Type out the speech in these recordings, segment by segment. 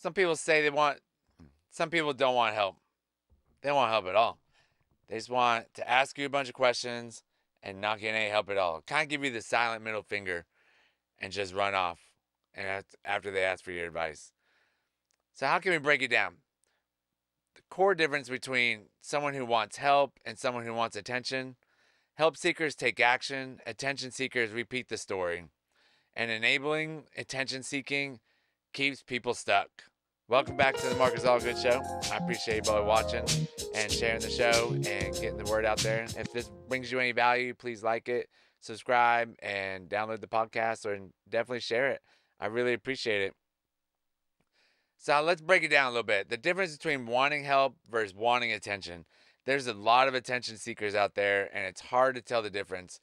Some people say some people don't want help. They don't want help at all. They just want to ask you a bunch of questions and not get any help at all. Kind of give you the silent middle finger and just run off and after they ask for your advice. So, how can we break it down? The core difference between someone who wants help and someone who wants attention: help seekers take action, attention seekers repeat the story. And enabling attention seeking keeps people stuck. Welcome back to the Marcus Allgood Show. I appreciate you both watching and sharing the show and getting the word out there. If this brings you any value, please like it, subscribe, and download the podcast, or definitely share it. I really appreciate it. So let's break it down a little bit. The difference between wanting help versus wanting attention. There's a lot of attention seekers out there, and it's hard to tell the difference.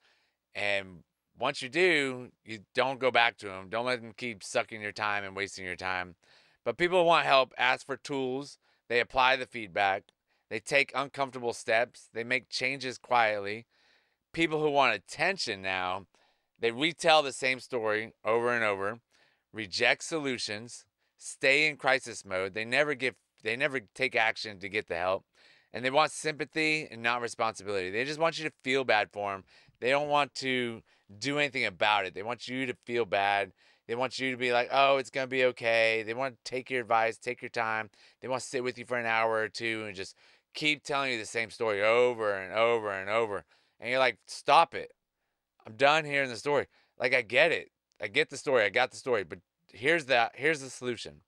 And once you do, you don't go back to them. Don't let them keep sucking your time and wasting your time. But people who want help ask for tools. They apply the feedback. They take uncomfortable steps. They make changes quietly. People who want attention now, they retell the same story over and over, reject solutions, stay in crisis mode. They never take action to get the help. And they want sympathy and not responsibility. They just want you to feel bad for them. They don't want to do anything about it. They want you to feel bad. They want you to be like, oh, it's going to be okay. They want to take your advice, take your time. They want to sit with you for an hour or two and just keep telling you the same story over and over and over. And you're like, stop it. I'm done hearing the story. Like, I get it. I get the story. I got the story. But here's the solution.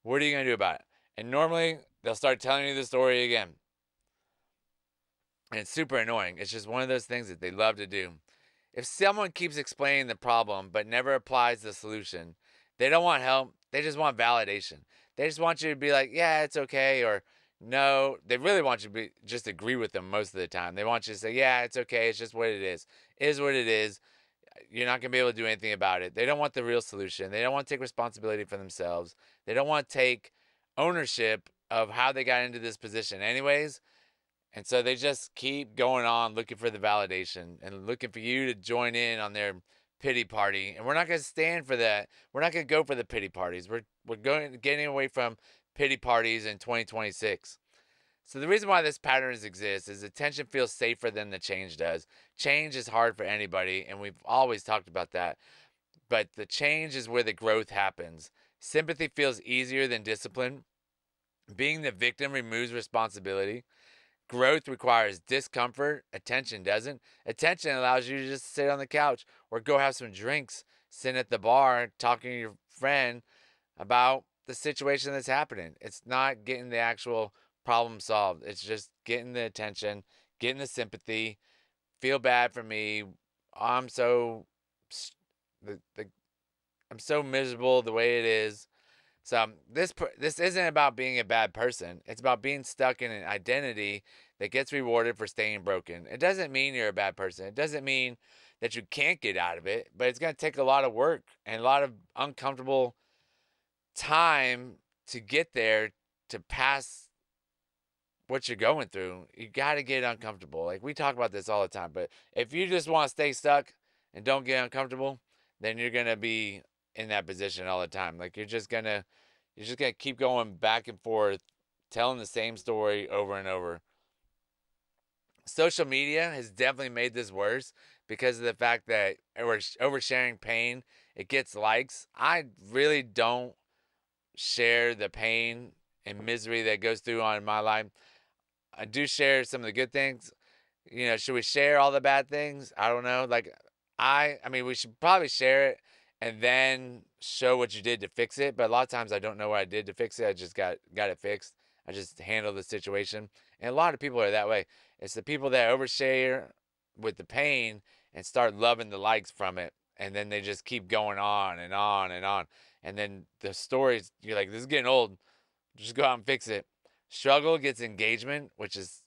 What are you going to do about it? And normally they'll start telling you the story again. And it's super annoying. It's just one of those things that they love to do. If someone keeps explaining the problem but never applies the solution, they don't want help. They just want validation. They just want you to be like, yeah, it's okay, or no. They really want you to just agree with them most of the time. They want you to say, yeah, it's okay. It's just what it is. It is what it is. You're not going to be able to do anything about it. They don't want the real solution. They don't want to take responsibility for themselves. They don't want to take ownership of how they got into this position, anyways. And so they just keep going on looking for the validation and looking for you to join in on their pity party. And we're not going to stand for that. We're not going to go for the pity parties. We're getting away from pity parties in 2026. So the reason why this pattern exists is attention feels safer than the change does. Change is hard for anybody, and we've always talked about that. But the change is where the growth happens. Sympathy feels easier than discipline. Being the victim removes responsibility. Growth requires discomfort. Attention doesn't. Attention allows you to just sit on the couch or go have some drinks, sit at the bar, talking to your friend about the situation that's happening. It's not getting the actual problem solved. It's just getting the attention, getting the sympathy. Feel bad for me. I'm so the I'm so miserable the way it is. So this isn't about being a bad person. It's about being stuck in an identity that gets rewarded for staying broken. It doesn't mean you're a bad person. It doesn't mean that you can't get out of it, but it's going to take a lot of work and a lot of uncomfortable time to get there, to pass what you're going through. You got to get uncomfortable. Like, we talk about this all the time, but if you just want to stay stuck and don't get uncomfortable, then you're going to be in that position all the time. Like, you're just gonna keep going back and forth, telling the same story over and over. Social media has definitely made this worse because of the fact that we're oversharing pain. It gets likes. I really don't share the pain and misery that goes through on in my life. I do share some of the good things. Should we share all the bad things? I don't know. Like, I mean, we should probably share it and then show what you did to fix it. But a lot of times I don't know what I did to fix it. I just got it fixed. I just handled the situation. And a lot of people are that way. It's the people that overshare with the pain and start loving the likes from it. And then they just keep going on and on and on. And then the stories, you're like, this is getting old. Just go out and fix it. Struggle gets engagement, which is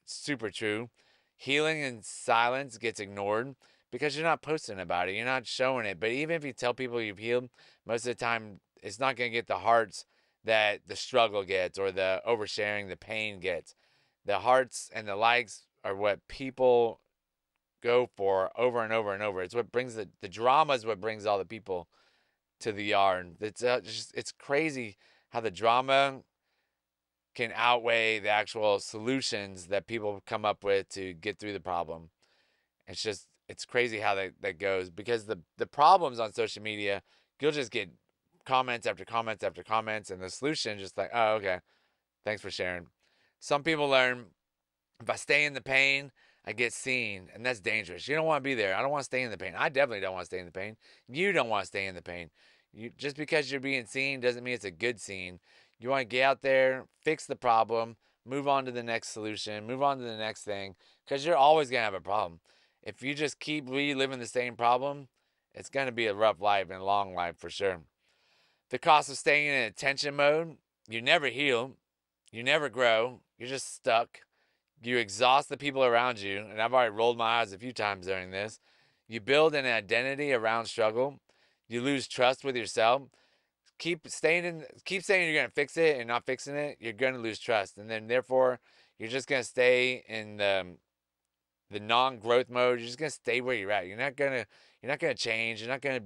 super true. Healing in silence gets ignored because you're not posting about it. You're not showing it. But even if you tell people you've healed, most of the time it's not going to get the hearts that the struggle gets or the oversharing, the pain gets. The hearts and the likes are what people go for over and over and over. It's what brings the drama is what brings all the people to the yard. It's crazy how the drama can outweigh the actual solutions that people come up with to get through the problem. It's just it's crazy how that goes because the problems on social media, you'll just get comments after comments after comments, and the solution just like, oh, okay, thanks for sharing. Some people learn, if I stay in the pain, I get seen, and that's dangerous. You don't want to be there. I don't want to stay in the pain. I definitely don't want to stay in the pain. You don't want to stay in the pain. You just because you're being seen doesn't mean it's a good scene. You want to get out there, fix the problem, move on to the next solution, move on to the next thing, because you're always gonna have a problem. If you just keep reliving the same problem, it's gonna be a rough life and a long life for sure. The cost of staying in attention mode, you never heal, you never grow, you're just stuck. You exhaust the people around you, and I've already rolled my eyes a few times during this. You build an identity around struggle. You lose trust with yourself. Keep saying you're gonna fix it and not fixing it. You're gonna lose trust, and then therefore you're just gonna stay in the non-growth mode. You're just gonna stay where you're at. You're not gonna change. You're not gonna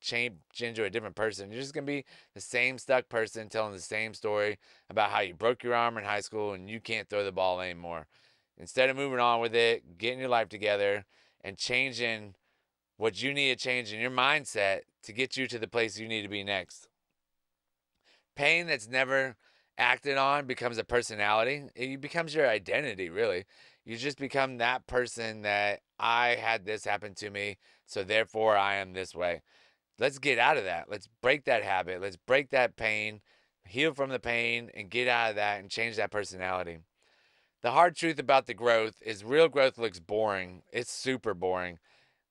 change into a different person. You're just gonna be the same stuck person telling the same story about how you broke your arm in high school and you can't throw the ball anymore. Instead of moving on with it, getting your life together and changing what you need to change in your mindset to get you to the place you need to be next. Pain that's never acted on becomes a personality. It becomes your identity, really. You just become that person that I had this happen to me, so therefore I am this way. Let's get out of that. Let's break that habit. Let's break that pain, heal from the pain, and get out of that and change that personality. The hard truth about the growth is real growth looks boring. It's super boring.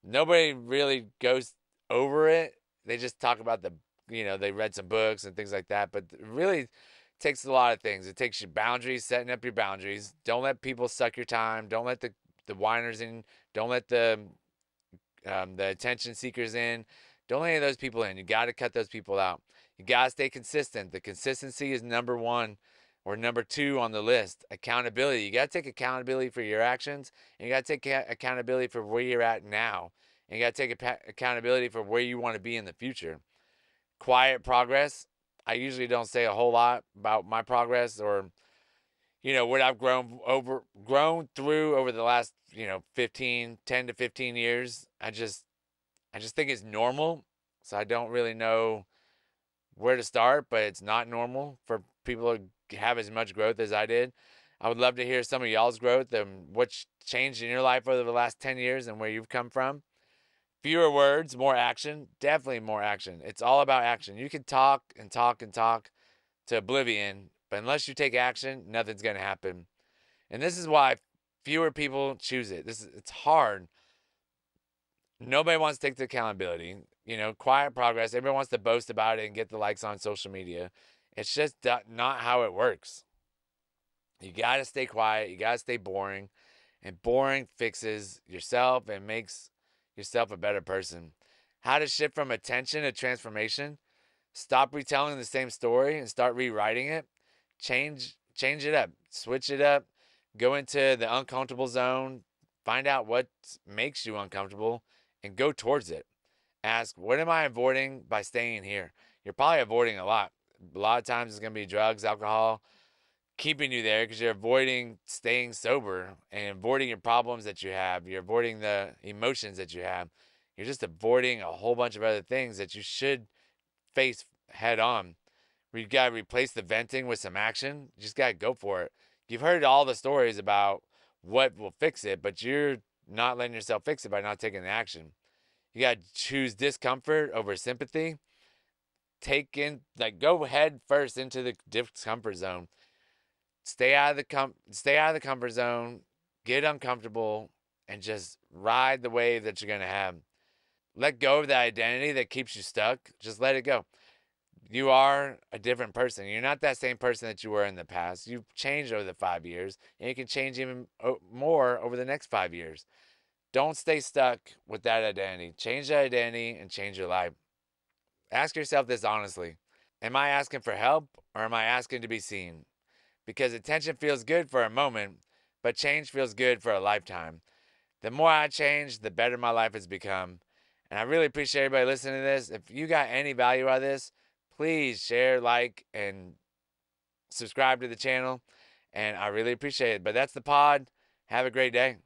Nobody really goes over it. They just talk about they read some books and things like that. But it really takes a lot of things. It takes your boundaries, setting up your boundaries. Don't let people suck your time. Don't let the whiners in. Don't let the attention seekers in. Don't let any of those people in. You got to cut those people out. You got to stay consistent. The consistency is number one or number two on the list. Accountability. You got to take accountability for your actions, and you got to take accountability for where you're at now. And you got to take accountability for where you want to be in the future. Quiet progress. I usually don't say a whole lot about my progress or what I've grown through over the last 10 to 15 years. I just think it's normal. So I don't really know where to start, but it's not normal for people to have as much growth as I did. I would love to hear some of y'all's growth and what's changed in your life over the last 10 years and where you've come from. Fewer words, more action. Definitely more action. It's all about action. You can talk and talk and talk to oblivion, but unless you take action, nothing's going to happen. And this is why fewer people choose it. It's hard. Nobody wants to take the accountability. Quiet progress. Everyone wants to boast about it and get the likes on social media. It's just not how it works. You got to stay quiet. You got to stay boring. And boring fixes yourself and makes yourself a better person. How to shift from attention to transformation. Stop retelling the same story and start rewriting it. Change it up. Switch it up. Go into the uncomfortable zone. Find out what makes you uncomfortable and go towards it. Ask, what am I avoiding by staying here? You're probably avoiding a lot. A lot of times it's going to be drugs, alcohol, keeping you there because you're avoiding staying sober and avoiding your problems that you have. You're avoiding the emotions that you have. You're just avoiding a whole bunch of other things that you should face head on. You got to replace the venting with some action. You just got to go for it. You've heard all the stories about what will fix it, but you're not letting yourself fix it by not taking the action. You got to choose discomfort over sympathy. Go head first into the discomfort zone. Stay out of the comfort zone. Get uncomfortable and just ride the wave that you're going to have. Let go of the identity that keeps you stuck. Just let it go. You are a different person. You're not that same person that you were in the past. You've changed over the 5 years, and you can change even more over the next 5 years. Don't stay stuck with that identity. Change that identity and change your life. Ask yourself this honestly. Am I asking for help or am I asking to be seen? Because attention feels good for a moment, but change feels good for a lifetime. The more I change, the better my life has become. And I really appreciate everybody listening to this. If you got any value out of this, please share, like, and subscribe to the channel. And I really appreciate it. But that's the pod. Have a great day.